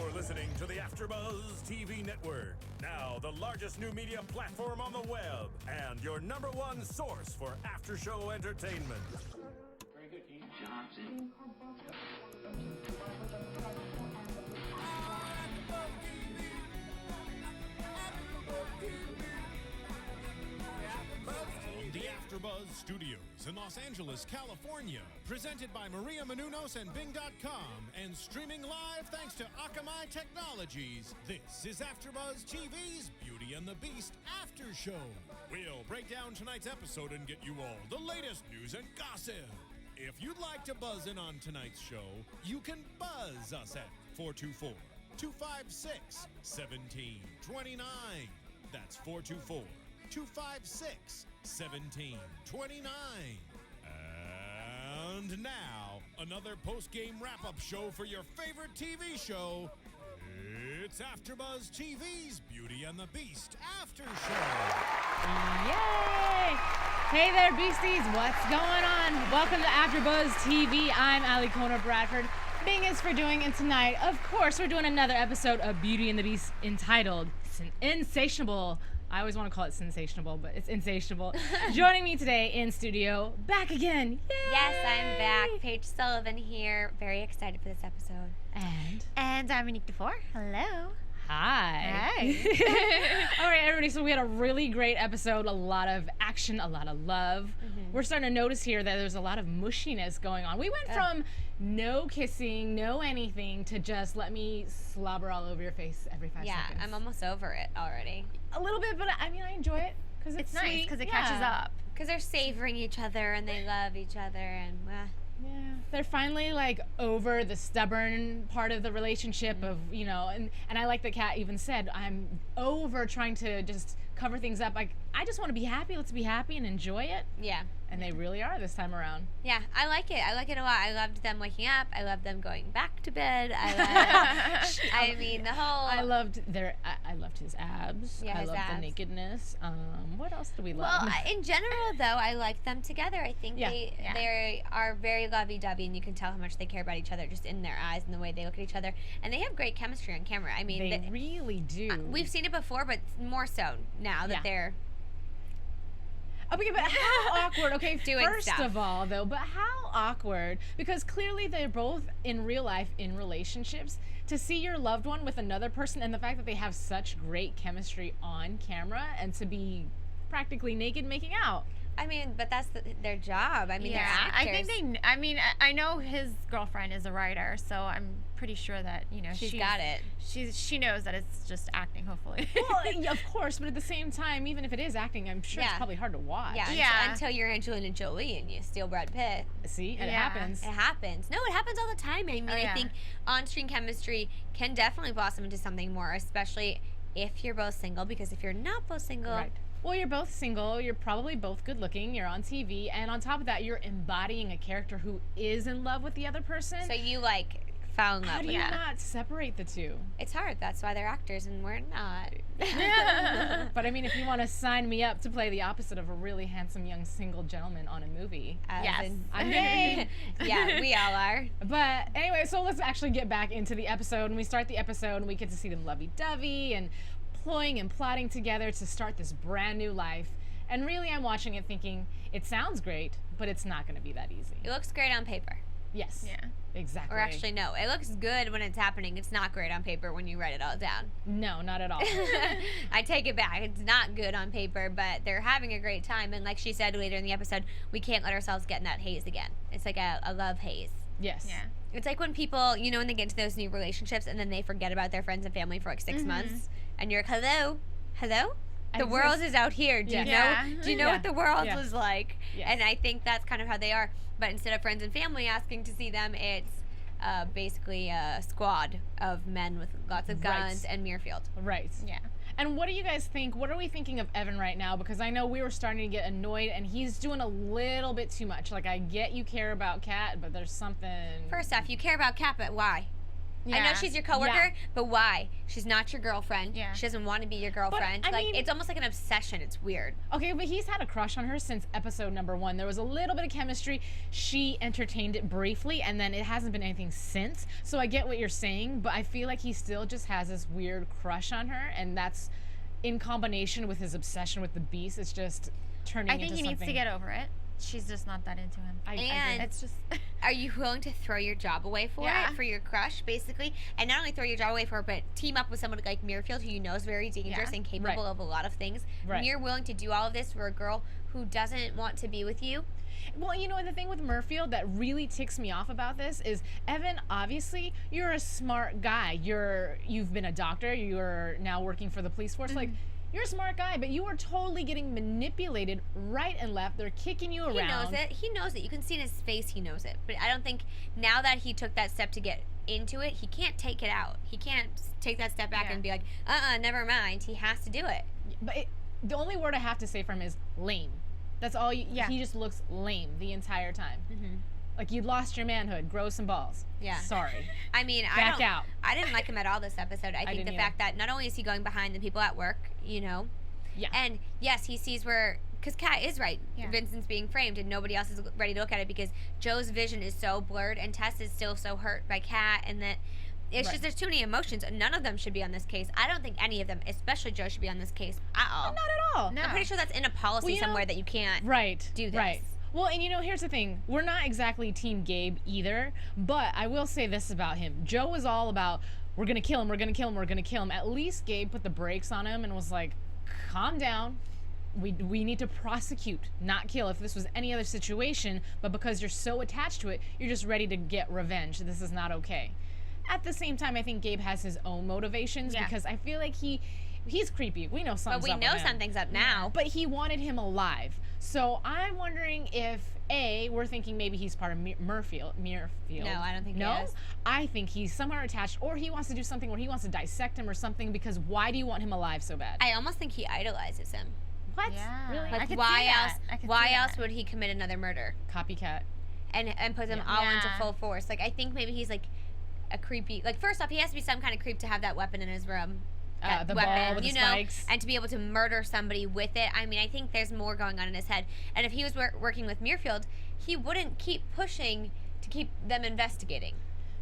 You're listening to the AFTERBUZZ TV network. Now the largest new media platform on the web and your #1 source for after-show entertainment. Very good, Dean Johnson. The AFTERBUZZ Studios in Los Angeles, California. Presented by Maria Menounos and Bing.com and streaming live thanks to Akamai Technologies. This is AFTERBUZZ TV's Beauty and the Beast After Show. We'll break down tonight's episode and get you all the latest news and gossip. If you'd like to buzz in on tonight's show, you can buzz us at 424-256-1729. That's 424-256-1729. And now, another post-game wrap-up show for your favorite TV show. It's AFTERBUZZ TV's Beauty and the Beast After Show. Yay! Hey there, Beasties. What's going on? Welcome to AFTERBUZZ TV. I'm Alikona Bradford. Bing is for doing, and tonight, of course, we're doing another episode of Beauty and the Beast entitled Insatiable. I always want to call it sensational, but it's Insatiable. Joining me today in studio, back again. Yay! Yes, I'm back. Paige Sullivan here. Very excited for this episode. And I'm Anik Dufour. Hello. hi. All right, everybody. So we had a really great episode. A lot of action, a lot of love. We're starting to notice here that there's a lot of mushiness going on. We went from no kissing, no anything, to just let me slobber all over your face every 5 seconds. Yeah, I'm almost over it already. A little bit, but I mean, I enjoy it because it's nice sweet. because it catches up. Because they're savoring each other and they love each other and Yeah, they're finally like over the stubborn part of the relationship of, you know, and I like that Kat even said, I'm over trying to just cover things up. Like, I just want to be happy. Let's be happy and enjoy it. yeah. And they really are this time around. Yeah, I like it. I like it a lot. I loved them waking up. I loved them going back to bed. I mean, the whole... I loved his abs. Yeah, I his loved the abs. nakedness. What else do we love? Well, in general, though, I like them together. I think they are very lovey-dovey, and you can tell how much they care about each other just in their eyes and the way they look at each other. And they have great chemistry on camera. I mean, they really do. We've seen it before, but more so now that they're... Okay, but how awkward. Okay, Doing first stuff. of all, though, but how awkward, because clearly they're both in real life in relationships. To see your loved one with another person and the fact that they have such great chemistry on camera and to be practically naked making out. I mean, but that's their job. I mean, they're actors. I know his girlfriend is a writer, so I'm pretty sure that, you know, She's got it. She knows that it's just acting, hopefully. Well, of course, but at the same time, even if it is acting, I'm sure it's probably hard to watch. Yeah, until you're Angelina Jolie and you steal Brad Pitt. See, and it happens. It happens. No, it happens all the time. I mean, I think on-screen chemistry can definitely blossom into something more, especially if you're both single, because if you're not both single... Right. Well, you're both single, you're probably both good looking, you're on TV, and on top of that, you're embodying a character who is in love with the other person. So you, like, fell in love How do with you them. not separate the two? It's hard. That's why they're actors and we're not. But I mean, if you want to sign me up to play the opposite of a really handsome young single gentleman on a movie, Yes. I'm game. Yeah, we all are. But anyway, so let's actually get back into the episode. And we start the episode and we get to see them lovey-dovey and ploying and plotting together to start this brand new life. And really, I'm watching it thinking, it sounds great, but it's not going to be that easy. It looks great on paper. Yes. Yeah. Exactly. Or actually, no. It looks good when it's happening. It's not great on paper when you write it all down. No, not at all. I take it back. It's not good on paper, but they're having a great time. And like she said later in the episode, we can't let ourselves get in that haze again. It's like a love haze. Yes. Yeah. It's like when people, you know, when they get into those new relationships and then they forget about their friends and family for like 6 months. And you're like, hello? The world is out here. Do you know? Do you know what the world was like? Yes. And I think that's kind of how they are. But instead of friends and family asking to see them, it's basically a squad of men with lots of guns and Muirfield. Right. Yeah. And what do you guys think? What are we thinking of Evan right now? Because I know we were starting to get annoyed, and he's doing a little bit too much. Like, I get you care about Kat, but there's something. First off, you care about Kat, but why? I know she's your coworker, Yeah. but why? She's not your girlfriend. Yeah. She doesn't want to be your girlfriend. I mean- it's almost like an obsession. It's weird. Okay, but he's had a crush on her since episode number 1. There was a little bit of chemistry. She entertained it briefly, and then it hasn't been anything since. So I get what you're saying, but I feel like he still just has this weird crush on her, and that's in combination with his obsession with the Beast. It's just turning I into think he something. needs to get over it. She's just not that into him. I And agree. It's just Are you willing to throw your job away for Yeah. it, for your crush, basically? And not only throw your job away for it, but team up with someone like Muirfield, who you know is very dangerous Yeah. and capable Right. of a lot of things. Right. And you're willing to do all of this for a girl who doesn't want to be with you? Well, you know, the thing with Murfield that really ticks me off about this is, Evan, obviously, you're a smart guy. You've been a doctor. You're now working for the police force. Like, you're a smart guy, but you are totally getting manipulated right and left. They're kicking you around. He knows it. He knows it. You can see in his face he knows it. But I don't think now that he took that step to get into it, he can't take it out. He can't take that step back Yeah. and be like, never mind. He has to do it. But the only word I have to say from him is lame. That's all. Yeah. He just looks lame the entire time. Like, you lost your manhood. Grow some balls. Yeah. Sorry. I mean, Back out. I didn't like him at all this episode. I think didn't the either. fact that not only is he going behind the people at work, you know, Yeah. and yes, he sees where, because Kat is right. Yeah. Vincent's being framed and nobody else is ready to look at it because Joe's vision is so blurred and Tess is still so hurt by Kat, and that it's Right. just there's too many emotions. None of them should be on this case. I don't think any of them, especially Joe, should be on this case at all. Not at all. No. I'm pretty sure that's in a policy Well, you know- somewhere that you can't. Right. do Right. this. Well, and you know, here's the thing. We're not exactly Team Gabe either, but I will say this about him. Joe was all about, we're going to kill him, we're going to kill him, we're going to kill him. At least Gabe put the brakes on him and was like, calm down. We need to prosecute, not kill. If this was any other situation, but because you're so attached to it, you're just ready to get revenge. This is not okay. At the same time, I think Gabe has his own motivations Yeah. because I feel like he's creepy. We know But something's we up know with him. something's up now. But he wanted him alive. So I'm wondering if we're thinking maybe he's part of Muirfield. No, I don't think he No, is. I think he's somehow attached, or he wants to do something where he wants to dissect him or something. Because why do you want him alive so bad? I almost think he idolizes him. What? Yeah. Really? I Like, could why see that. else? I could Why see else that. would he commit another murder Copycat. and put them Yeah. all into Yeah. full force? Like, I think maybe he's like a creepy. Like, first off, he has to be some kind of creep to have that weapon in his room. That The weapon, ball with you the know, spikes. and to be able to murder somebody with it. I mean, I think there's more going on in his head. And if he was working with Muirfield, he wouldn't keep pushing to keep them investigating.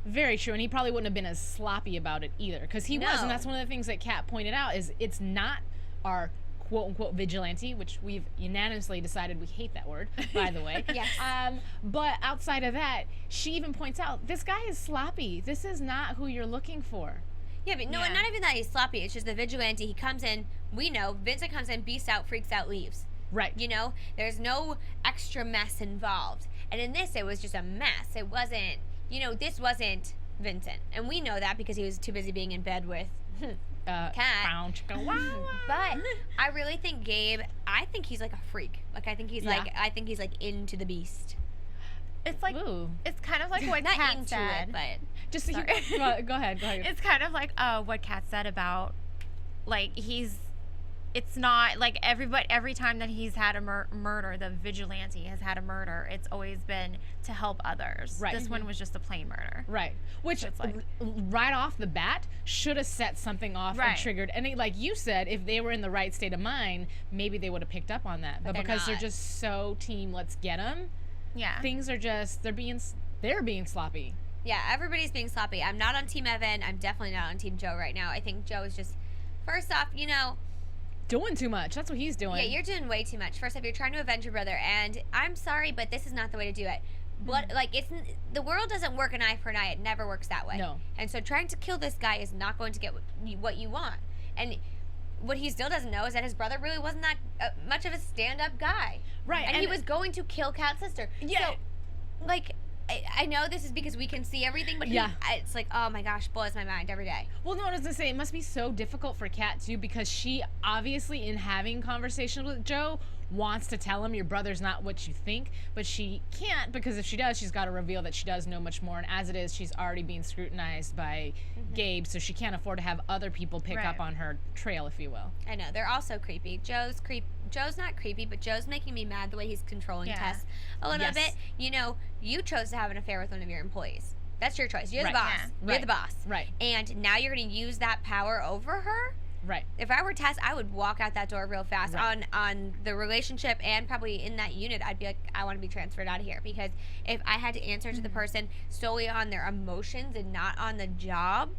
Very true, and he probably wouldn't have been as sloppy about it either, because he was, No. and that's one of the things that Kat pointed out is it's not our quote-unquote vigilante, which we've unanimously decided we hate that word, by the way. Yes. But outside of that, she even points out, this guy is sloppy. This is not who you're looking for. Yeah, but no, Yeah. not even that he's sloppy. It's just the vigilante. He comes in. We know Vincent comes in, beasts out, freaks out, leaves. Right. You know, there's no extra mess involved. And in this, it was just a mess. It wasn't, this wasn't Vincent. And we know that because he was too busy being in bed with Kat. Bow, chicka, wow, wow. But I really think Gabe, I think he's like a freak. Like, I think he's Yeah. like into the beast. It's like Ooh. it's kind of like what Not Kat into said. it, but Just Sorry. go ahead. It's kind of like what Kat said about, like, it's not like every time that he's had a murder, the vigilante has had a murder, it's always been to help others. Right. This one was just a plain murder. Right. Which, So it's like- right off the bat, should have set something off and Right. triggered. And like you said, if they were in the right state of mind, maybe they would have picked up on that. But they're because they're not. just so team, let's get them, Yeah. things are just, they're being sloppy. yeah, everybody's being sloppy. I'm not on Team Evan. I'm definitely not on Team Joe right now. I think Joe is just, first off, Doing too much. That's what he's doing. yeah, you're doing way too much. First off, you're trying to avenge your brother, and I'm sorry, but this is not the way to do it. Blood, like, the world doesn't work an eye for an eye. It never works that way. No. And so trying to kill this guy is not going to get what you want. And what he still doesn't know is that his brother really wasn't that much of a stand-up guy. Right, And he and- was going to kill Kat's sister. Yeah. So, like, I know this is because we can see everything, but Yeah. it's like, oh my gosh, blows my mind every day. Well, no, I was gonna say it must be so difficult for Kat too, because she obviously, in having conversations with Joe, wants to tell him your brother's not what you think, but she can't, because if she does, she's got to reveal that she does know much more. And as it is, she's already being scrutinized by Gabe, so she can't afford to have other people pick up Right. on her trail, if you will. I know, they're also creepy. Joe's not creepy, but Joe's making me mad the way he's controlling Yeah. Tess a little Yes. bit. You chose to have an affair with one of your employees. That's your choice. You're the Right. boss. Yeah. You're Right. the boss. Right. And now you're going to use that power over her. Right. If I were Tess, I would walk out that door real fast. Right. On the relationship and probably in that unit, I'd be like, I want to be transferred out of here, because if I had to answer to the person solely on their emotions and not on the job,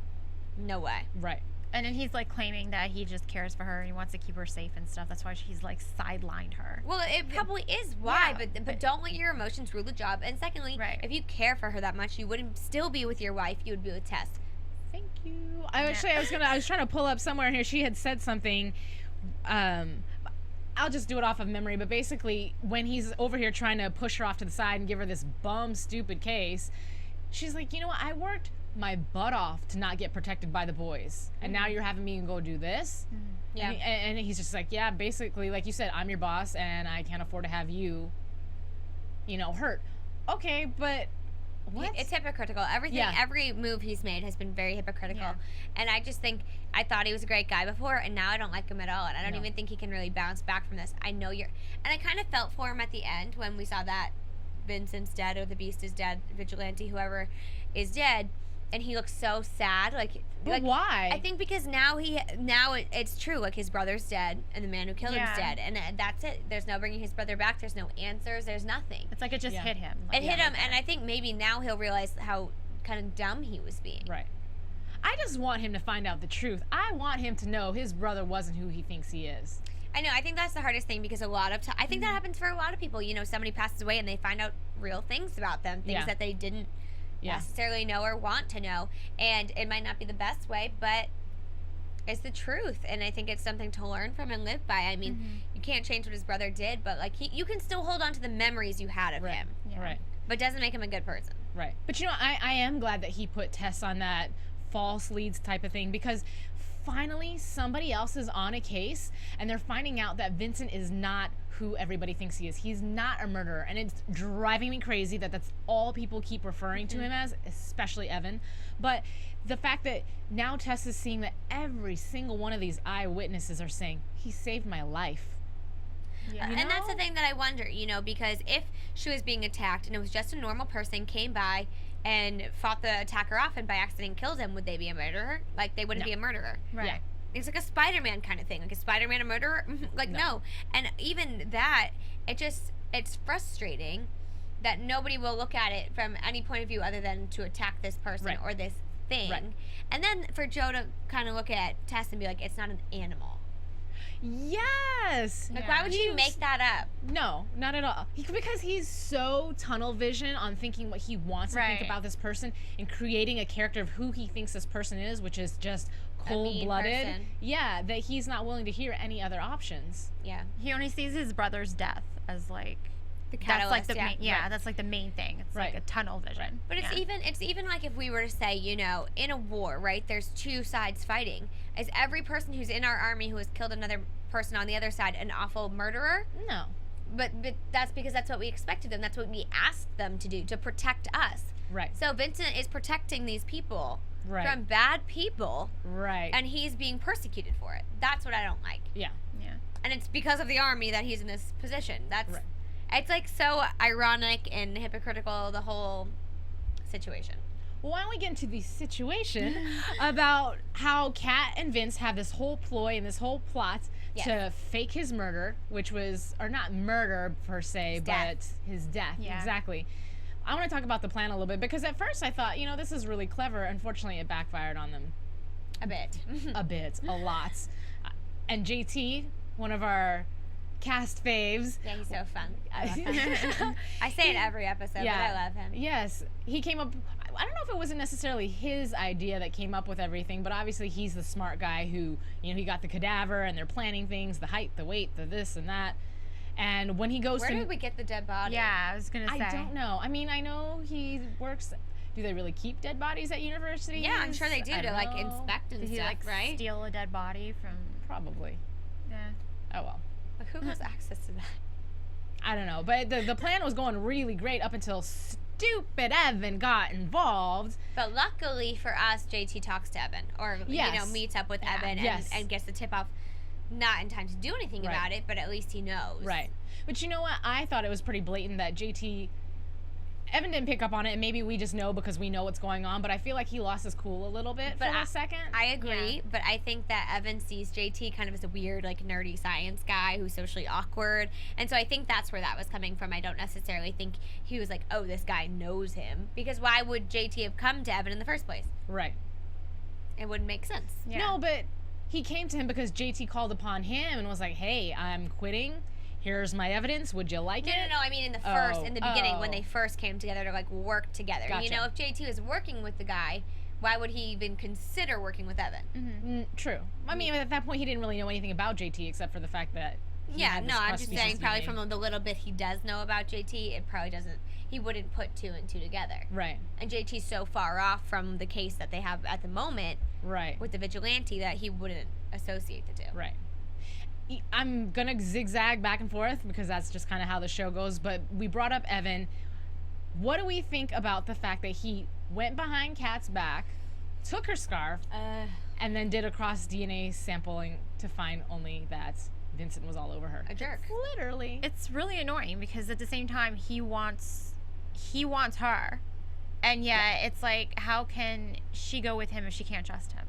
no way. Right. And then he's like claiming that he just cares for her and he wants to keep her safe and stuff. That's why he's like sidelined her. Well, it probably is why, Yeah, but don't let your emotions rule the job. And secondly, Right. if you care for her that much, you wouldn't still be with your wife. You would be with Tess. Thank you. I was trying to pull up somewhere in here. She had said something. I'll just do it off of memory, but basically, when he's over here trying to push her off to the side and give her this bum stupid case, she's like, you know what? I worked my butt off to not get protected by the boys, and now you're having me go do this. Yeah. And he's just like, yeah, basically, like you said, I'm your boss, and I can't afford to have you, hurt. Okay, but. What? It's hypocritical. Every move he's made has been very hypocritical. Yeah. And I just think, I thought he was a great guy before, and now I don't like him at all. And I don't even think he can really bounce back from this. I know and I kind of felt for him at the end when we saw that Vincent's dead, or the Beast is dead, Vigilante, whoever is dead. And he looks so sad. But why? I think because it's true. Like, his brother's dead, and the man who killed him is dead, and that's it. There's no bringing his brother back. There's no answers. There's nothing. It's like it just hit him. It hit him, and I think maybe now he'll realize how kind of dumb he was being. Right. I just want him to find out the truth. I want him to know his brother wasn't who he thinks he is. I know. I think that's the hardest thing, because a lot of I think that happens for a lot of people. Somebody passes away and they find out real things about them, things that they didn't necessarily know or want to know, and it might not be the best way, but it's the truth, and I think it's something to learn from and live by. I mean, you can't change what his brother did, but you can still hold on to the memories you had of him. Yeah. Right. But doesn't make him a good person. Right. But I am glad that he put Tess on that false leads type of thing, because finally somebody else is on a case and they're finding out that Vincent is not who everybody thinks he is. He's not a murderer, and it's driving me crazy that that's all people keep referring to him as, especially Evan. But the fact that now Tess is seeing that every single one of these eyewitnesses are saying, he saved my life. Yeah. And that's the thing that I wonder, because if she was being attacked and it was just a normal person came by and fought the attacker off and by accident killed him, would they be a murderer? Like, they wouldn't be a murderer. Right. Yeah. It's like a Spider-Man kind of thing. Like, is Spider-Man a murderer? No. And even that, it's frustrating that nobody will look at it from any point of view other than to attack this person or this thing. Right. And then for Joe to kind of look at Tess and be like, it's not an animal. Yes. Like, why would you make that up? No, not at all. Because he's so tunnel vision on thinking what he wants to think about this person and creating a character of who he thinks this person is, which is just cold-blooded. person. Yeah, that he's not willing to hear any other options. Yeah. He only sees his brother's death as like The that's like catalyst, the yeah. main, that's like the main thing. It's like a tunnel vision. But it's even like if we were to say, in a war, right? There's two sides fighting. Is every person who's in our army who has killed another person on the other side an awful murderer? No. But that's because that's what we expected them. That's what we asked them to do, to protect us. Right. So Vincent is protecting these people from bad people. Right. And he's being persecuted for it. That's what I don't like. Yeah. Yeah. And it's because of the army that he's in this position. It's like so ironic and hypocritical, the whole situation. Well, why don't we get into the situation about how Kat and Vince have this whole ploy and this whole plot to fake his murder, which was, or not murder per se, but his death. Yeah. Exactly. I want to talk about the plan a little bit, because at first I thought, this is really clever. Unfortunately, it backfired on them. A bit. A lot. And JT, one of our cast faves. Yeah, he's so fun. I love him. I say it every episode, but I love him. Yes. He came up, I don't know if it wasn't necessarily his idea that came up with everything, but obviously he's the smart guy who, he got the cadaver and they're planning things, the height, the weight, the this and that. And when he goes Where did we get the dead body? Yeah, I was going to say. I don't know. I mean, I know he works. Do they really keep dead bodies at universities? Yeah, I'm sure they do to inspect and Did he stuff, right? steal a dead body from? Probably. Yeah. Oh well. But who has access to that? I don't know. But the plan was going really great up until stupid Evan got involved. But luckily for us, JT talks to Evan, or meets up with Evan and gets the tip off. Not in time to do anything about it, but at least he knows. Right. But you know what? I thought it was pretty blatant that JT Evan didn't pick up on it, and maybe we just know because we know what's going on, but I feel like he lost his cool a little bit for a second. I agree, but I think that Evan sees JT kind of as a weird, like, nerdy science guy who's socially awkward, and so I think that's where that was coming from. I don't necessarily think he was like, oh, this guy knows him, because why would JT have come to Evan in the first place? Right. It wouldn't make sense. Yeah. No, but he came to him because JT called upon him and was like, hey, I'm quitting. Here's my evidence. Would you like it? No. I mean, in the beginning, when they first came together to like work together. Gotcha. You know, if JT was working with the guy, why would he even consider working with Evan? Mm-hmm. True. I mean, at that point, he didn't really know anything about JT except for the fact that. I'm just saying, probably from the little bit he does know about JT, it probably doesn't. He wouldn't put 2 and 2 together. Right. And JT's so far off from the case that they have at the moment. Right. With the vigilante that he wouldn't associate the two. Right. I'm going to zigzag back and forth because that's just kind of how the show goes. But we brought up Evan. What do we think about the fact that he went behind Kat's back, took her scarf, and then did a cross DNA sampling to find only that Vincent was all over her? A jerk. Literally. It's really annoying because at the same time, he wants her. And yet it's like, how can she go with him if she can't trust him?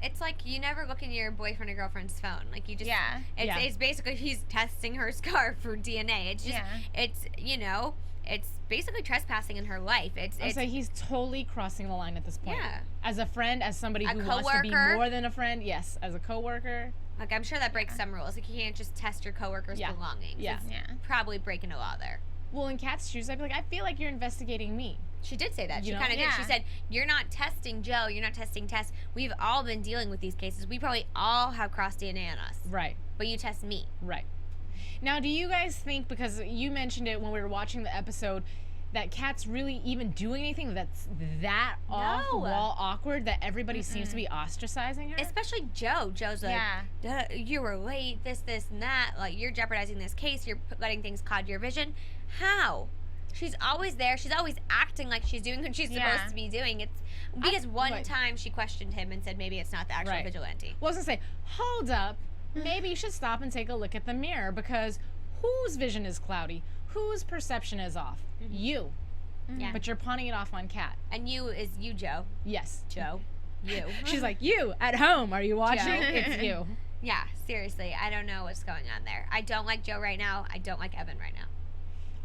It's like you never look in your boyfriend or girlfriend's phone. Like you just, it's basically he's testing her scarf for DNA. It's just, it's, you know, it's basically trespassing in her life. I'd say he's totally crossing the line at this point. Yeah. As a friend, as somebody who wants to be more than a friend. Yes, as a coworker. Like I'm sure that breaks some rules. Like you can't just test your coworker's belongings. Yeah. It's probably breaking a law there. Well, in Kat's shoes, I'd be like, I feel like you're investigating me. She did say that. She kind of did. She said, you're not testing Joe. You're not testing Tess. We've all been dealing with these cases. We probably all have cross DNA on us. Right. But you test me. Right. Now, do you guys think, because you mentioned it when we were watching the episode, that Kat's really even doing anything that's that off-the-wall awkward that everybody seems to be ostracizing her? Especially Joe. Joe's like, you were late, this, and that. Like, you're jeopardizing this case. You're letting things cloud your vision. How? She's always there. She's always acting like she's doing what she's supposed to be doing. It's because one time she questioned him and said maybe it's not the actual vigilante. Well, I was going to say, hold up. Maybe you should stop and take a look at the mirror because whose vision is cloudy? Whose perception is off? You. Yeah. But you're pawning it off on Kat. And you is you, Joe. Yes. Joe. You. She's like, you at home. Are you watching? Joe. It's you. Yeah, seriously. I don't know what's going on there. I don't like Joe right now. I don't like Evan right now.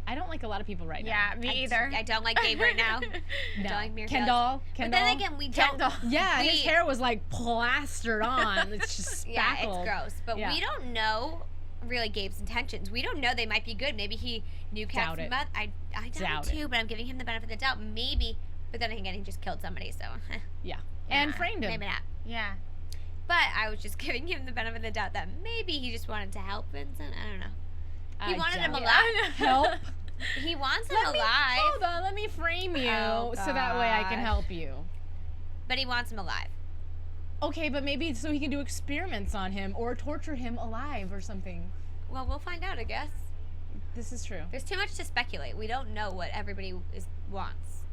I don't like a lot of people right now. Yeah, me either. I don't like Gabe right now. No. Don't like Mirko. Kendall. But then again, we don't. Yeah, his hair was like plastered on. It's just spackled. Yeah, it's gross. But we don't know really Gabe's intentions. We don't know. They might be good. Maybe he knew Kat's mother. I doubt it too, but I'm giving him the benefit of the doubt. Maybe. But then again, he just killed somebody, so. Yeah. And framed him. Maybe not. Yeah. But I was just giving him the benefit of the doubt that maybe he just wanted to help Vincent. I don't know. He wanted him alive. Help. He wants him alive. Hold on, let me frame you so that way I can help you. But he wants him alive. Okay, but maybe so he can do experiments on him or torture him alive or something. Well, we'll find out, I guess. This is true. There's too much to speculate. We don't know what everybody wants.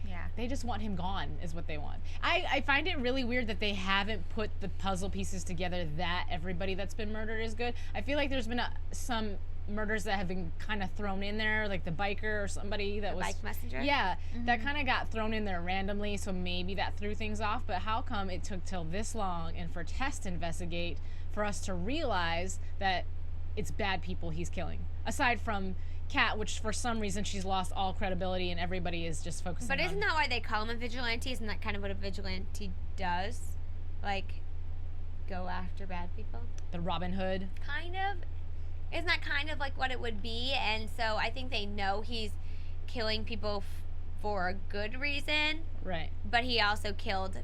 Yeah, they just want him gone is what they want. I find it really weird that they haven't put the puzzle pieces together that everybody that's been murdered is good. I feel like there's been some murders that have been kind of thrown in there, like the biker or somebody that was bike messenger. Yeah, that kind of got thrown in there randomly, so maybe that threw things off. But how come it took till this long and for Tess to investigate for us to realize that it's bad people he's killing? Aside from Kat, which for some reason she's lost all credibility and everybody is just focusing on. But isn't that why they call him a vigilante? Isn't that kind of what a vigilante does? Like, go after bad people? The Robin Hood? Kind of. Isn't that kind of like what it would be? And so I think they know he's killing people for a good reason. Right. But he also killed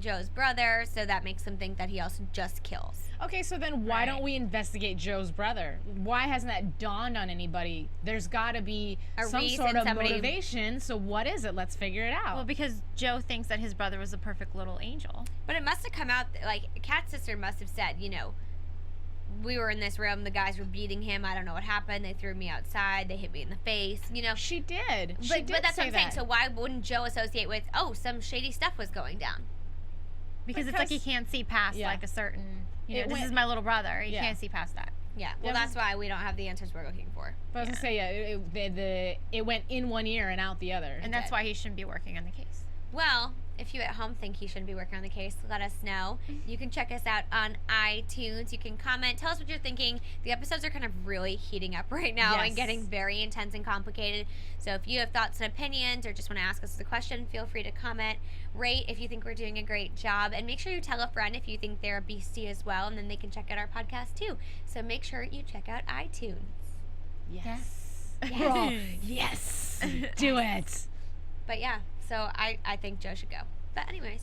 Joe's brother, so that makes them think that he also just kills. Okay, so then why don't we investigate Joe's brother? Why hasn't that dawned on anybody? There's got to be some sort of motivation, so what is it? Let's figure it out. Well, because Joe thinks that his brother was a perfect little angel. But it must have come out, like, Kat's sister must have said, you know, we were in this room, the guys were beating him, I don't know what happened, they threw me outside, they hit me in the face, you know. She did. But that's what I'm saying, so why wouldn't Joe associate with, oh, some shady stuff was going down? Because it's like he can't see past like a certain, you know, this is my little brother, he can't see past that. Yeah, well, that's why we don't have the answers we're looking for. But I was going to say, it went in one ear and out the other. And that's why he shouldn't be working on the case. Well, if you at home think he shouldn't be working on the case, let us know. You can check us out on iTunes. You can comment. Tell us what you're thinking. The episodes are kind of really heating up right now and getting very intense and complicated. So if you have thoughts and opinions or just want to ask us a question, feel free to comment. Rate if you think we're doing a great job. And make sure you tell a friend if you think they're a beastie as well. And then they can check out our podcast too. So make sure you check out iTunes. Yes. Yes. Do it. But yeah, so I think Joe should go. But anyways.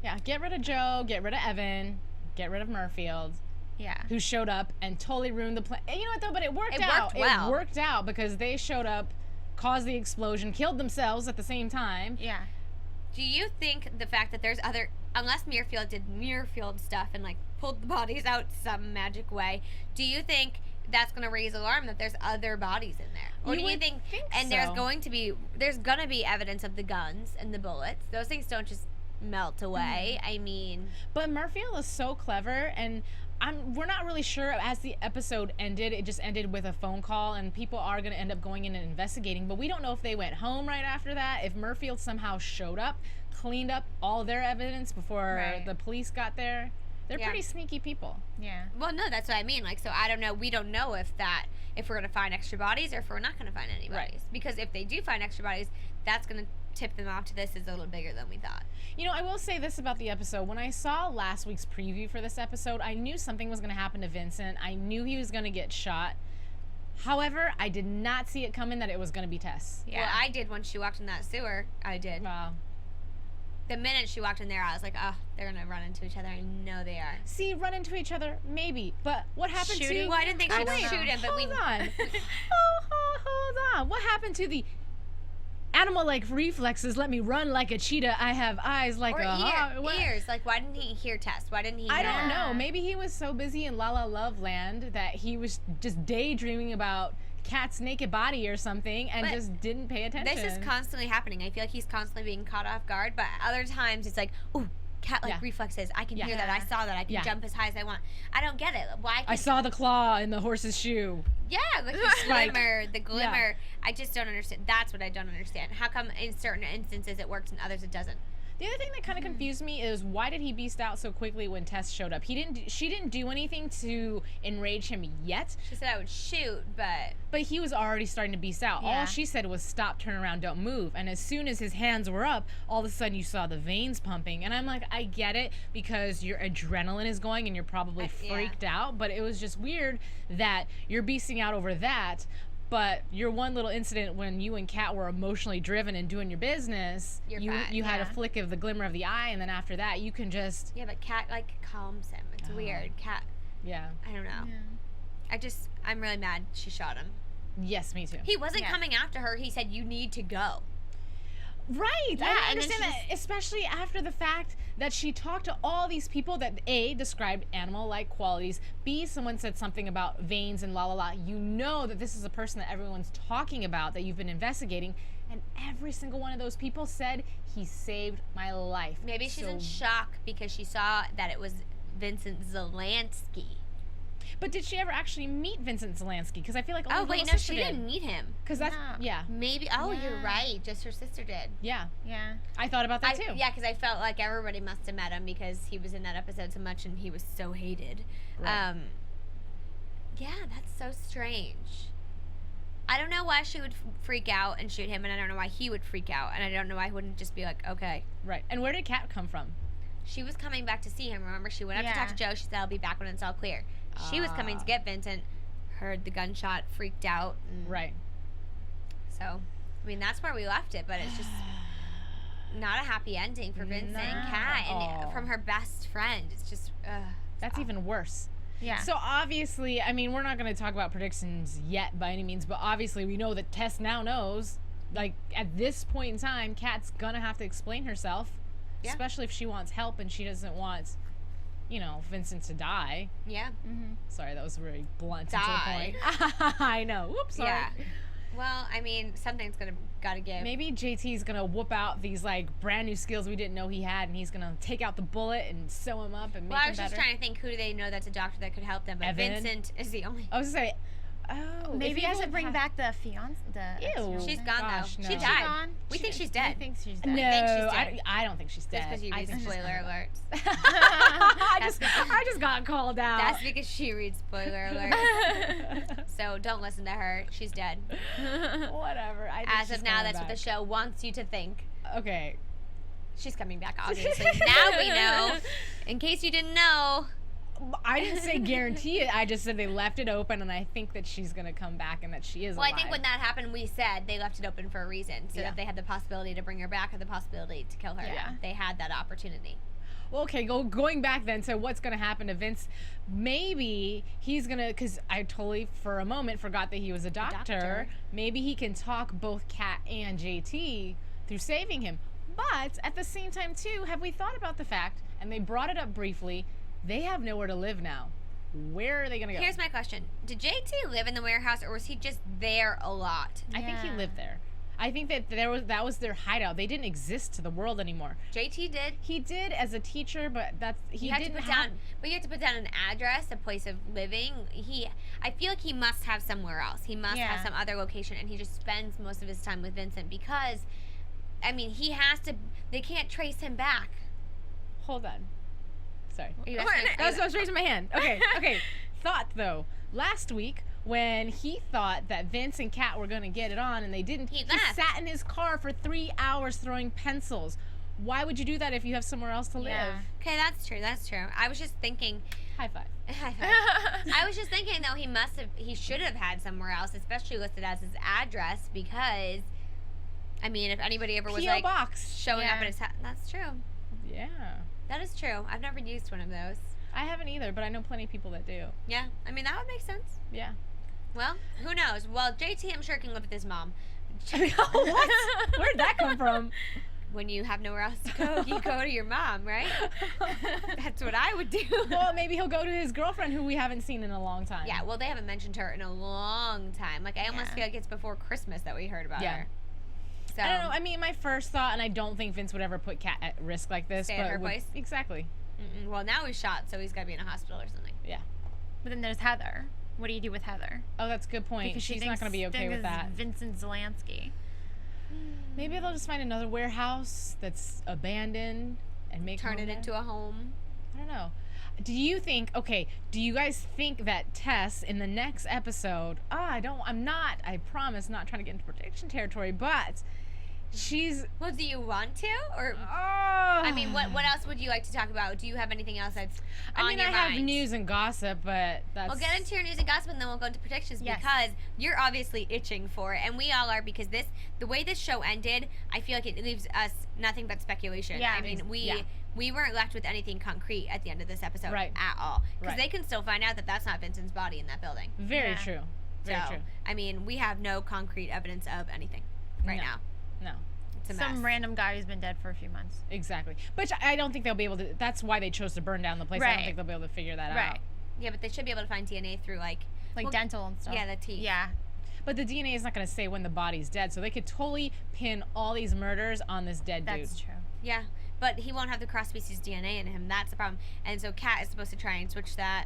Yeah, get rid of Joe, get rid of Evan, get rid of Murfield. Yeah. Who showed up and totally ruined the plan. You know what, though? But it worked out. Well. It worked out because they showed up, caused the explosion, killed themselves at the same time. Yeah. Do you think the fact that there's other, unless Muirfield did Muirfield stuff and like pulled the bodies out some magic way, do you think that's going to raise alarm that there's other bodies in there? Or do you think and so. there's going to be evidence of the guns and the bullets? Those things don't just melt away. I mean, but Murfield is so clever, and we're not really sure. As the episode ended, it just ended with a phone call, and people are going to end up going in and investigating, but we don't know if they went home right after that, if Murfield somehow showed up, cleaned up all their evidence before the police got there. They're pretty sneaky people. Yeah. Well, no, that's what I mean. Like, so I don't know. We don't know if we're going to find extra bodies or if we're not going to find any bodies. Right. Because if they do find extra bodies, that's going to tip them off to this is a little bigger than we thought. You know, I will say this about the episode. When I saw last week's preview for this episode, I knew something was going to happen to Vincent. I knew he was going to get shot. However, I did not see it coming that it was going to be Tess. Yeah. Well, I did when she walked in that sewer. I did. Wow. The minute she walked in there, I was like, oh, they're going to run into each other. I know they are. See, run into each other, maybe. But what happened to... Well, I didn't think she would shoot him, but hold on. Hold on. What happened to the animal-like reflexes? Let me run like a cheetah. I have eyes like a hawk. Ears. Like, why didn't he hear Tess? Why didn't he I don't know. Maybe he was so busy in La La Love Land that he was just daydreaming about Cat's naked body or something and just didn't pay attention. This is constantly happening. I feel like he's constantly being caught off guard, but other times it's like, ooh, cat-like reflexes. I can hear that. I saw that. I can jump as high as I want. I don't get it. Why? I saw the claw in the horse's shoe. Yeah, like the glimmer. Yeah. I just don't understand. That's what I don't understand. How come in certain instances it works and others it doesn't? The other thing that kind of confused me is why did he beast out so quickly when Tess showed up? She didn't do anything to enrage him yet. She said I would shoot, but he was already starting to beast out. Yeah. All she said was stop, turn around, don't move. And as soon as his hands were up, all of a sudden you saw the veins pumping. And I'm like, I get it because your adrenaline is going and you're probably freaked out. But it was just weird that you're beasting out over that. But your one little incident when you and Kat were emotionally driven and doing your business, you had a flick of the glimmer of the eye, and then after that, you can just... Yeah, but Kat, like, calms him. It's weird. Kat... Yeah. I don't know. Yeah. I'm really mad she shot him. Yes, me too. He wasn't coming after her. He said, you need to go. Right. Yeah, I understand that, especially after the fact that she talked to all these people that A, described animal-like qualities, B, someone said something about veins and la la la. You know that this is a person that everyone's talking about, that you've been investigating, and every single one of those people said, he saved my life. Maybe she's in shock because she saw that it was Vincent Zelansky. But did she ever actually meet Vincent Zelansky? Because I feel like she didn't meet him. Because that's maybe. Oh, you're right. Just her sister did. Yeah. Yeah. I thought about that too. Yeah, because I felt like everybody must have met him because he was in that episode so much and he was so hated. Right. Yeah, that's so strange. I don't know why she would freak out and shoot him, and I don't know why he would freak out, and I don't know why he wouldn't just be like, okay. Right. And where did Kat come from? She was coming back to see him. Remember, she went up to talk to Joe. She said, I'll be back when it's all clear. She was coming to get Vincent, heard the gunshot, freaked out. Right. So, I mean, that's where we left it, but it's just not a happy ending for Vincent and Kat. And from her best friend, it's just, that's even worse. Yeah. So, obviously, I mean, we're not going to talk about predictions yet by any means, but obviously we know that Tess now knows, like, at this point in time, Kat's going to have to explain herself, especially if she wants help and she doesn't want... you know, Vincent to die. Yeah. Mm-hmm. Sorry, that was very blunt. Die. To the point. I know. Whoops, sorry. Yeah. Well, I mean, something's going to gotta give. Maybe JT's gonna whoop out these like brand new skills we didn't know he had, and he's gonna take out the bullet and sew him up and make him better. Well, I was just trying to think, who do they know that's a doctor that could help them? But Evan? Vincent is the only. I was gonna say, Maybe he doesn't bring back the fiance. Ew. She's gone Gosh, though. no. She Is died. she gone? We think she's dead. I think she's No, dead. think she's dead. I don't think she's dead. Just because you read spoiler alerts. I just got called out. That's because she reads spoiler alerts. So don't listen to her. She's dead. Whatever. I think As she's of now, coming that's what the back. show wants you to think. Okay. She's coming back, obviously. Now we know. In case you didn't know. I didn't say guarantee it. I just said they left it open, and I think that she's gonna come back and that she is Well, alive. I think when that happened, we said they left it open for a reason, so that they had the possibility to bring her back or the possibility to kill her. Yeah. They had that opportunity. Well, okay, going back then to what's going to happen to Vince. Maybe he's going to, because I totally for a moment forgot that he was a doctor. Maybe he can talk both Kat and JT through saving him. But at the same time, too, have we thought about the fact, and they brought it up briefly, they have nowhere to live now. Where are they going to go? Here's my question. Did JT live in the warehouse, or was he just there a lot? I think he Yeah. lived there. I think that that was their hideout. They didn't exist to the world anymore. JT did. He did as a teacher, but he You had to didn't put have. down, but you have to put down an address, a place of living. I feel like he must have somewhere else. He must have some other location, and he just spends most of his time with Vincent because, I mean, he has to. They can't trace him back. Hold on. Sorry. Are you asking- That's what I was raising my hand. Okay. Thought though. Last week when he thought that Vince and Kat were gonna get it on and they didn't, He he left. sat in his car for 3 hours throwing pencils. Why would you do that if you have somewhere else to live? Yeah. Okay, that's true. That's true. I was just thinking. High five. I was just thinking though, he should have had somewhere else, especially listed as his address, because, I mean, if anybody ever was P.O. like box. showing up Yeah. at his house, that's true. Yeah. That is true. I've never used one of those. I haven't either, but I know plenty of people that do. Yeah, I mean that would make sense. Yeah. Well, who knows? Well, JT, I'm sure can live with his mom. What? Where'd that come from? When you have nowhere else to go, you go to your mom, right? That's what I would do. Well, maybe he'll go to his girlfriend who we haven't seen in a long time. Yeah, well, they haven't mentioned her in a long time. Like, I almost feel like it's before Christmas that we heard about her. So, I don't know. I mean, my first thought, and I don't think Vince would ever put Kat at risk like this. Stay but at her would- place? Exactly. well, now he's shot, so he's got to be in a hospital or something. Yeah. But then there's Heather. What do you do with Heather? Oh, that's a good point. Because She's not going to be okay with that. Vincent Zelansky. Maybe they'll just find another warehouse that's abandoned and make Turn home it there. into a home. I don't know. Do you guys think that Tess in the next episode, I promise not trying to get into prediction territory, but she's, Well, do you want to? Or, oh. I mean, what else would you like to talk about? Do you have anything else that's on your I have mind? news and gossip, but that's. We'll get into your news and gossip, and then we'll go into predictions Yes. because you're obviously itching for it, and we all are, because the way this show ended, I feel like it leaves us nothing but speculation. Yeah. I mean, we weren't left with anything concrete at the end of this episode Right. at all, because Right. they can still find out that that's not Vincent's body in that building. Very Yeah. true. Very so, true. I mean, we have no concrete evidence of anything right No. now. No. It's a Some mess. random guy who's been dead for a few months. Exactly. But I don't think they'll be able to. That's why they chose to burn down the place. I don't Right. think they'll be able to figure that Right. out. Yeah, but they should be able to find DNA through Like well, dental and stuff. yeah, the teeth. Yeah. But the DNA is not going to say when the body's dead, so they could totally pin all these murders on this dead dude. That's true. Yeah, but he won't have the cross species DNA in him. That's the problem. And so Kat is supposed to try and switch that.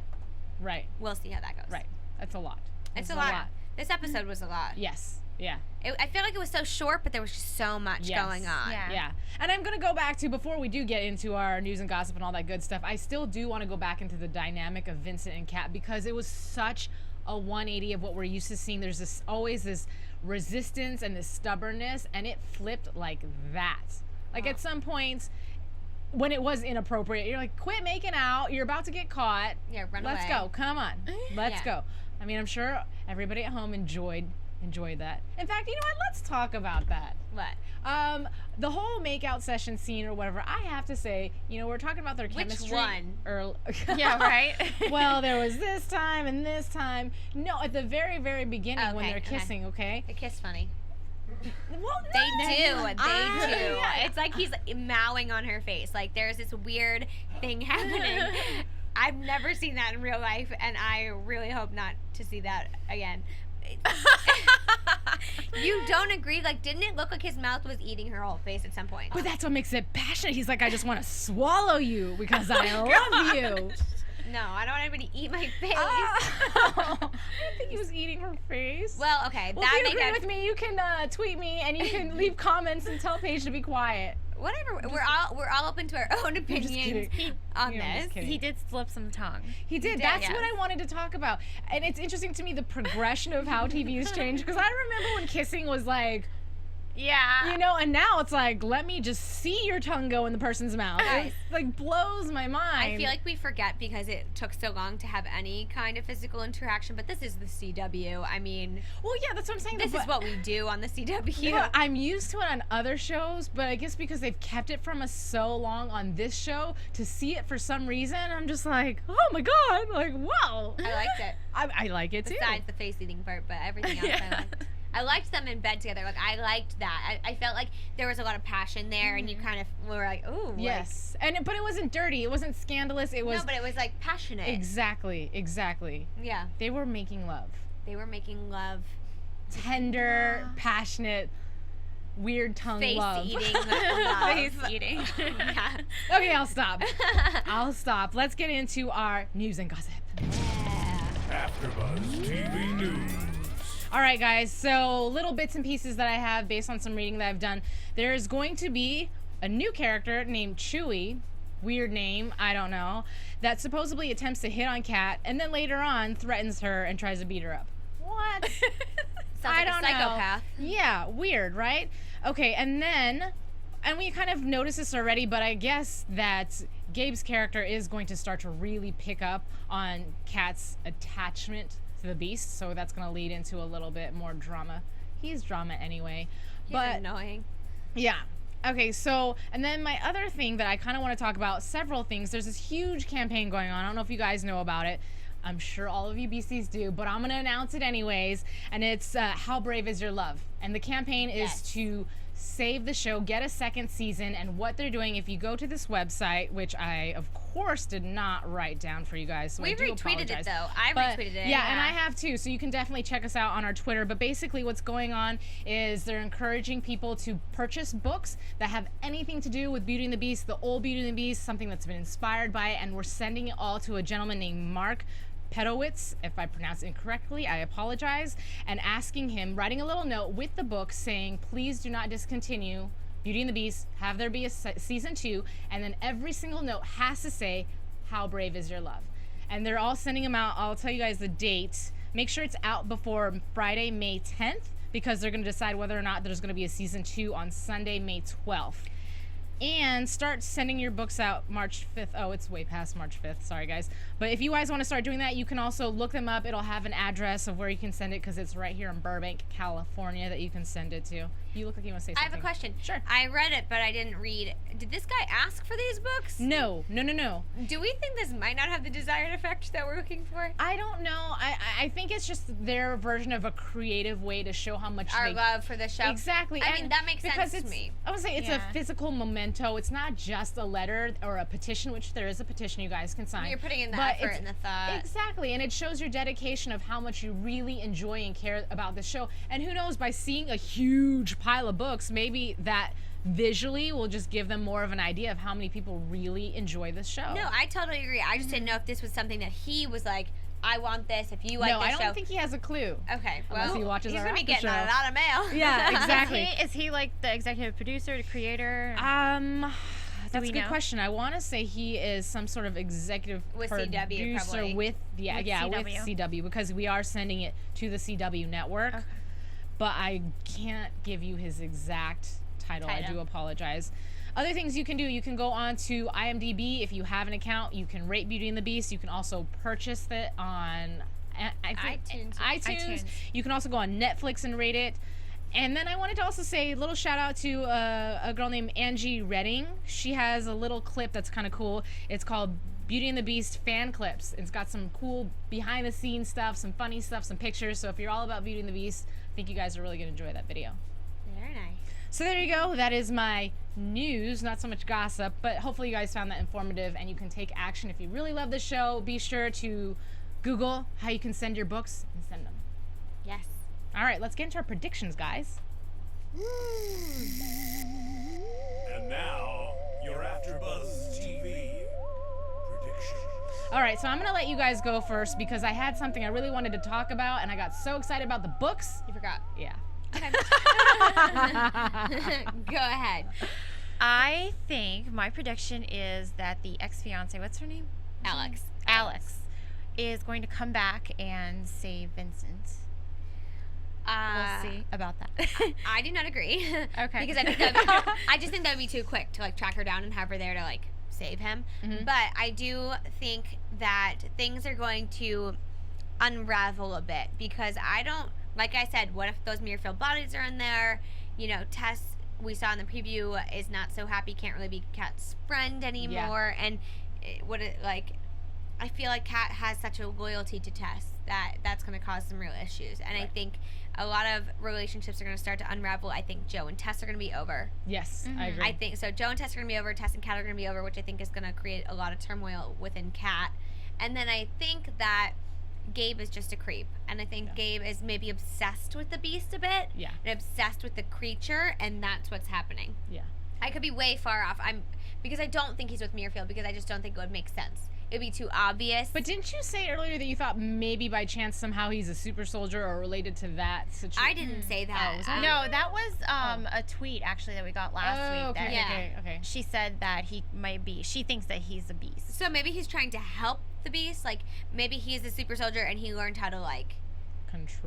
Right. We'll see how that goes. Right. That's a lot. It's That's a lot. This episode was a lot. Yes. Yeah. I feel like it was so short, but there was just so much Yes. going on. Yeah. Yeah. And I'm going to go back to, before we do get into our news and gossip and all that good stuff, I still do want to go back into the dynamic of Vincent and Kat, because it was such a 180 of what we're used to seeing. There's always this resistance and this stubbornness, and it flipped like that. Like at some points, when it was inappropriate, you're like, quit making out. You're about to get caught. Yeah, run Let's away. go. Come on. Let's Yeah. go. I mean, I'm sure everybody at home enjoyed that. In fact, you know what? Let's talk about that. What? The whole makeout session scene or whatever, I have to say, we're talking about their chemistry. one? Yeah, right? Well, there was this time and this time. No, at the very, very beginning when Okay, they're okay. kissing, okay? They kiss funny. Well, They no. do. They do. Yeah. It's like he's mowing on her face. Like there's this weird thing happening. I've never seen that in real life, and I really hope not to see that again. You don't agree? Like, didn't it look like his mouth was eating her whole face at some point? But that's what makes it passionate. He's like, I just want to swallow you because I love you. No, I don't want anybody to eat my face. I didn't think he was eating her face. Well, okay. Well, if you agree with me, you can tweet me and you can leave comments and tell Paige to be quiet. Whatever. We're all open to our own opinions on this. He did slip some tongue. He did. That's what I wanted to talk about. And it's interesting to me the progression of how TV has changed, because I remember when kissing was like, yeah, you know, and now it's like, let me just see your tongue go in the person's mouth. It like blows my mind. I feel like we forget because it took so long to have any kind of physical interaction, but this is the CW. I mean, well, yeah, that's what I'm saying. This is what we do on the CW. You know, I'm used to it on other shows, but I guess because they've kept it from us so long on this show, to see it for some reason, I'm just like, oh my god, like, wow. I liked it. I like it too. Besides the face eating part, but everything else I liked. I liked them in bed together. Like, I liked that. I felt like there was a lot of passion there, and you kind of were like, ooh. Yes. But it wasn't dirty. It wasn't scandalous. It was... No, but it was, like, passionate. Exactly. Yeah. They were making love. Tender, passionate, weird tongue love. Face-eating love. Face-eating. Yeah. Okay, I'll stop. Let's get into our news and gossip. AfterBuzz TV News. All right, guys, so little bits and pieces that I have based on some reading that I've done. There is going to be a new character named Chewy, weird name, I don't know, that supposedly attempts to hit on Kat and then later on threatens her and tries to beat her up. What? Sounds like a psychopath. Yeah, weird, right? Okay, and we kind of noticed this already, but I guess that Gabe's character is going to start to really pick up on Kat's attachment to the Beast, so that's going to lead into a little bit more drama. He's drama anyway. He's but annoying. Yeah. Okay, so, and then my other thing that I kind of want to talk about, several things. There's this huge campaign going on. I don't know if you guys know about it. I'm sure all of you beasties do, but I'm going to announce it anyways. And it's How Brave Is Your Love? And the campaign is to save the show, get a second season. And what they're doing, if you go to this website, which I, of course, did not write down for you guys, so we retweeted it, though. I retweeted it. Yeah, and I have too, so you can definitely check us out on our Twitter. But basically what's going on is they're encouraging people to purchase books that have anything to do with Beauty and the Beast, the old Beauty and the Beast, something that's been inspired by it, and we're sending it all to a gentleman named Mark Pedowitz, if I pronounce it incorrectly, I apologize, and asking him, writing a little note with the book saying, please do not discontinue Beauty and the Beast, have there be a season 2, and then every single note has to say, how brave is your love? And they're all sending them out. I'll tell you guys the date. Make sure it's out before Friday, May 10th, because they're going to decide whether or not there's going to be a season 2 on Sunday, May 12th. And start sending your books out March 5th. Oh, it's way past March 5th. Sorry, guys. But if you guys want to start doing that, you can also look them up. It'll have an address of where you can send it because it's right here in Burbank, California that you can send it to. You look like you want to say something. I have a question. Sure. I read it, but I didn't read. Did this guy ask for these books? No. Do we think this might not have the desired effect that we're looking for? I don't know. I think it's just their version of a creative way to show how much our love for the show. Exactly. I mean, that makes sense to me. I would say it's a physical memento. It's not just a letter or a petition, which there is a petition you guys can sign. You're putting in the effort and the thought. Exactly. And it shows your dedication of how much you really enjoy and care about the show. And who knows, by seeing a huge pile of books, maybe that visually will just give them more of an idea of how many people really enjoy this show. No, I totally agree. I just didn't know if this was something that he was like, I want this. If you like this show. No, I don't think he has a clue. Okay, well, unless he watches he's our gonna be after getting show. a lot of mail. Yeah, exactly. Is he like the executive producer, the creator? That's a good question. I want to say he is some sort of executive with producer CW, probably. with CW, because we are sending it to the CW network. Okay. But I can't give you his exact title. I do apologize. Other things you can do, you can go on to IMDb if you have an account. You can rate Beauty and the Beast. You can also purchase it on iTunes. You can also go on Netflix and rate it. And then I wanted to also say a little shout out to a girl named Angie Redding. She has a little clip that's kind of cool. It's called Beauty and the Beast fan clips. It's got some cool behind the scenes stuff, some funny stuff, some pictures. So if you're all about Beauty and the Beast, I think you guys are really going to enjoy that video. Very nice. So there you go. That is my news, not so much gossip, but hopefully you guys found that informative and you can take action. If you really love the show, be sure to Google how you can send your books and send them. Yes. All right, let's get into our predictions, guys. And now, your AfterBuzz TV predictions. All right, so I'm gonna let you guys go first because I had something I really wanted to talk about, and I got so excited about the books. You forgot. Yeah. Okay. Go ahead. I think my prediction is that the ex-fiance, what's her name? Alex is going to come back and save Vincent. We'll see about that. I do not agree. Okay. Because I just think that would be too quick to like track her down and have her there to like save him. Mm-hmm. But I do think that things are going to unravel a bit because I don't, like I said, what if those mirror-filled bodies are in there? You know, Tess, we saw in the preview, is not so happy, can't really be Kat's friend anymore. Yeah. And I feel like Kat has such a loyalty to Tess that that's going to cause some real issues. And right. I think a lot of relationships are going to start to unravel. I think Joe and Tess are going to be over. Yes, I agree. I think so. Joe and Tess are going to be over. Tess and Kat are going to be over, which I think is going to create a lot of turmoil within Kat. And then I think that Gabe is just a creep. And I think Gabe is maybe obsessed with the beast a bit. Yeah. And obsessed with the creature, and that's what's happening. Yeah. I could be way far off. Because I don't think he's with Muirfield, because I just don't think it would make sense. It would be too obvious. But didn't you say earlier that you thought maybe by chance somehow he's a super soldier or related to that situation? I didn't say that. No, that was a tweet actually that we got last week. Okay, that okay. She said that he might be. She thinks that he's a beast. So maybe he's trying to help the beast. Like maybe he's a super soldier and he learned how to like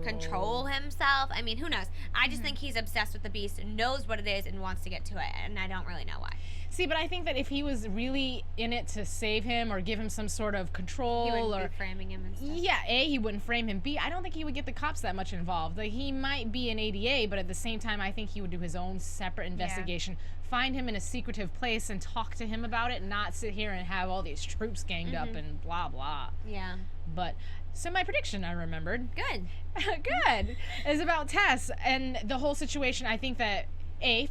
control himself. I mean, who knows? I just think he's obsessed with the beast, knows what it is, and wants to get to it. And I don't really know why. See, but I think that if he was really in it to save him or give him some sort of control, he wouldn't be framing him and stuff. Yeah, A, he wouldn't frame him. B, I don't think he would get the cops that much involved. Like, he might be an ADA, but at the same time, I think he would do his own separate investigation. Yeah. Find him in a secretive place and talk to him about it, not sit here and have all these troops ganged up and blah, blah. Yeah. But, so my prediction, I remembered. Good. Good. Is about Tess and the whole situation. I think that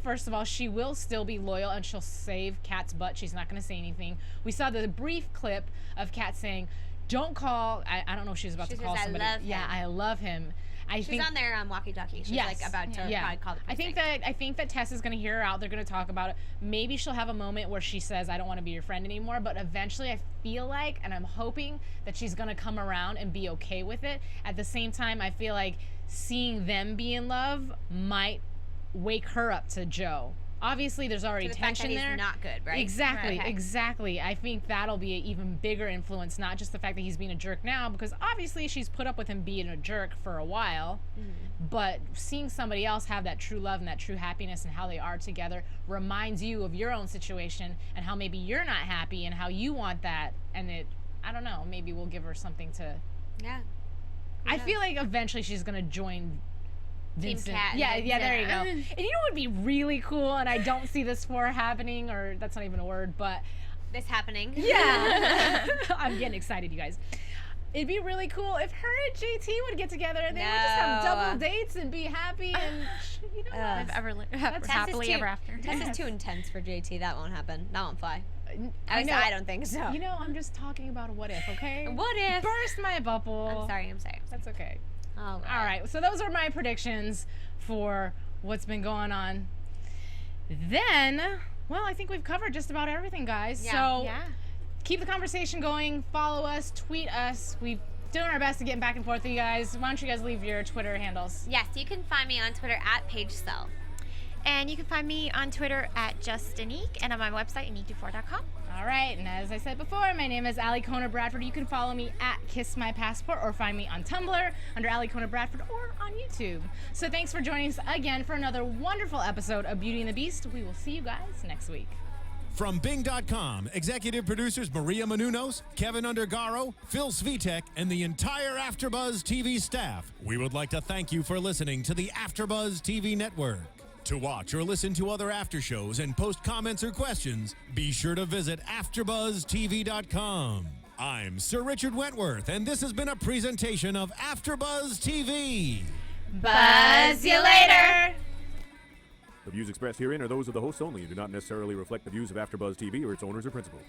first of all, she will still be loyal and she'll save Kat's butt. She's not going to say anything. We saw the brief clip of Kat saying, don't call. I don't know if she was about to call somebody. I love him. She's on there on walkie-talkie. She's like about to probably call the police. I think that Tess is going to hear her out. They're going to talk about it. Maybe she'll have a moment where she says, I don't want to be your friend anymore. But eventually I feel like, and I'm hoping that she's going to come around and be okay with it. At the same time, I feel like seeing them be in love might wake her up to Joe. Obviously, there's already tension there. He's not good, right? Exactly, exactly. I think that'll be an even bigger influence, not just the fact that he's being a jerk now, because obviously she's put up with him being a jerk for a while, but seeing somebody else have that true love and that true happiness and how they are together reminds you of your own situation and how maybe you're not happy and how you want that, and I don't know, maybe we'll give her something to... Yeah. I feel like eventually she's going to join Vincent. Team Cat. Yeah, there you go. And you know what would be really cool, and I don't see this happening, or that's not even a word, but... This happening. Yeah. I'm getting excited, you guys. It'd be really cool if her and JT would get together and they would just have double dates and be happy and, you know, happily ever after. Tess is too intense for JT. That won't happen. That won't fly. I don't think so. You know, I'm just talking about a what if, okay? What if? Burst my bubble. I'm sorry. That's okay. All right. So those are my predictions for what's been going on. Then, well, I think we've covered just about everything, guys. So keep the conversation going. Follow us. Tweet us. We've doing our best to get back and forth with you guys. Why don't you guys leave your Twitter handles? Yes, you can find me on Twitter at Paige Sell. And you can find me on Twitter at JustAnik and on my website, anikdufour.com. All right, and as I said before, my name is Alikona Bradford. You can follow me at Kiss My Passport or find me on Tumblr under Alikona Bradford or on YouTube. So thanks for joining us again for another wonderful episode of Beauty and the Beast. We will see you guys next week. From Bing.com, executive producers Maria Menounos, Kevin Undergaro, Phil Svitek, and the entire AfterBuzz TV staff, we would like to thank you for listening to the AfterBuzz TV network. To watch or listen to other after shows and post comments or questions, be sure to visit AfterBuzzTV.com. I'm Sir Richard Wentworth, and this has been a presentation of AfterBuzz TV. Buzz you later! The views expressed herein are those of the hosts only and do not necessarily reflect the views of AfterBuzz TV or its owners or principals.